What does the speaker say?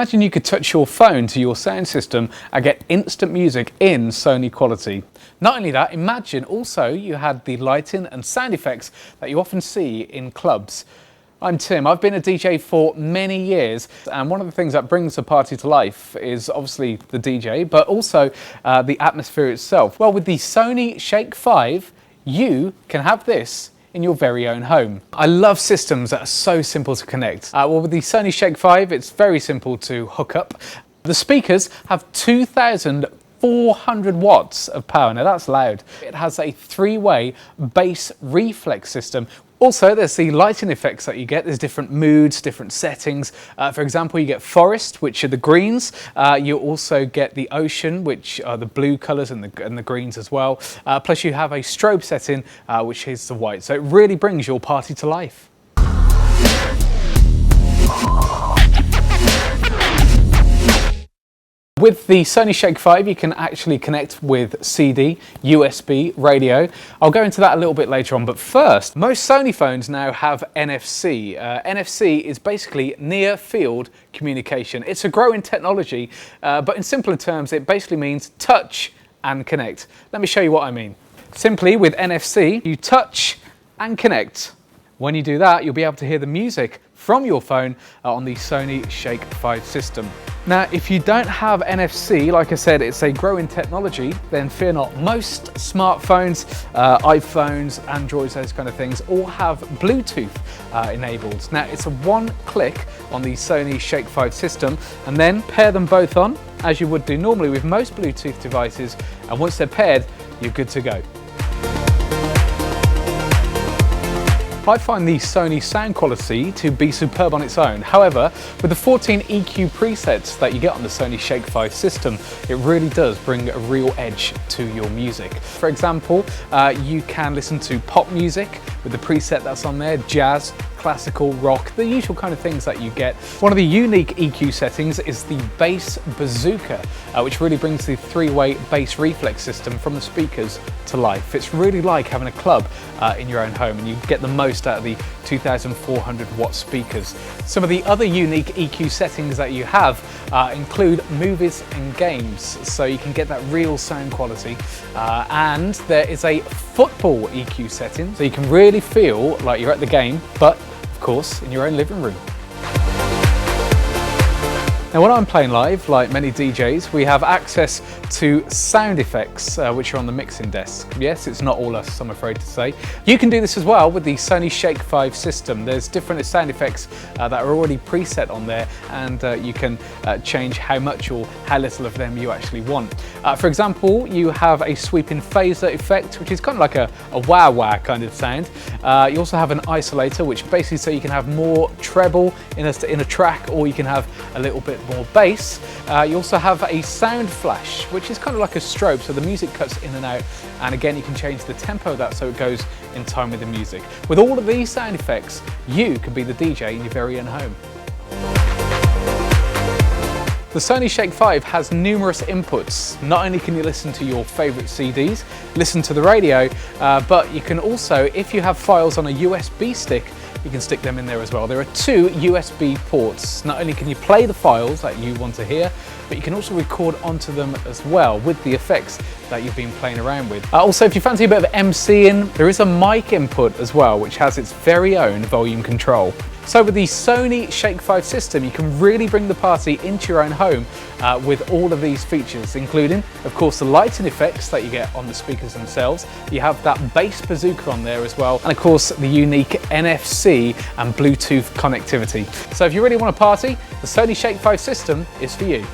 Imagine you could touch your phone to your sound system and get instant music in Sony quality. Not only that, imagine also you had the lighting and sound effects that you often see in clubs. I'm Tim, I've been a DJ for many years, and one of the things that brings a party to life is obviously the DJ, but also the atmosphere itself. Well, with the Sony Shake 5, you can have this in your very own home. I love systems that are so simple to connect. Well, with the Sony Shake 5, it's very simple to hook up. The speakers have 2,400 watts of power. Now that's loud. It has a three-way bass reflex system. Also, there's the lighting effects that you get. There's different moods, different settings. For example, you get forest, which are the greens. You also get the ocean, which are the blue colours and the greens as well. Plus you have a strobe setting, which is the white. So it really brings your party to life. With the Sony Shake 5, you can actually connect with CD, USB, radio. I'll go into that a little bit later on, but first, most Sony phones now have NFC. NFC is basically near field communication. It's a growing technology, but in simpler terms, it basically means touch and connect. Let me show you what I mean. Simply, with NFC, you touch and connect. When you do that, you'll be able to hear the music from your phone on the Sony Shake 5 system. Now, if you don't have NFC, like I said, it's a growing technology, then fear not. Most smartphones, iPhones, Androids, those kind of things, all have Bluetooth enabled. Now, it's a one click on the Sony Shake 5 system, and then pair them both on, as you would do normally with most Bluetooth devices, and once they're paired, you're good to go. I find the Sony sound quality to be superb on its own. However, with the 14 EQ presets that you get on the Sony Shake 5 system, it really does bring a real edge to your music. For example, you can listen to pop music with the preset that's on there, jazz, classical, rock, the usual kind of things that you get. One of the unique EQ settings is the bass bazooka, which really brings the three-way bass reflex system from the speakers to life. It's really like having a club in your own home, and you get the most out of the 2,400 watt speakers. Some of the other unique EQ settings that you have include movies and games, so you can get that real sound quality. And there is a football EQ setting, so you can really feel like you're at the game, but of course in your own living room. Now, when I'm playing live, like many DJs, we have access to sound effects, which are on the mixing desk. Yes, it's not all us, I'm afraid to say. You can do this as well with the Sony Shake 5 system. There's different sound effects that are already preset on there, and you can change how much or how little of them you actually want. For example, you have a sweeping phaser effect, which is kind of like a wah-wah kind of sound. You also have an isolator, which basically so you can have more treble in a track, or you can have a little bit more bass. You also have a sound flash, which is kind of like a strobe, so the music cuts in and out, and again you can change the tempo of that so it goes in time with the music. With all of these sound effects, you can be the DJ in your very own home. The Sony Shake 5 has numerous inputs. Not only can you listen to your favourite CDs, listen to the radio, but you can also, if you have files on a USB stick, you can stick them in there as well. There are two USB ports. Not only can you play the files that you want to hear, but you can also record onto them as well with the effects that you've been playing around with. Also, if you fancy a bit of MCing, there is a mic input as well, which has its very own volume control. So with the Sony Shake 5 system, you can really bring the party into your own home with all of these features, including, of course, the lighting effects that you get on the speakers themselves. You have that bass bazooka on there as well, and of course, the unique NFC and Bluetooth connectivity. So if you really want to party, the Sony Shake 5 system is for you.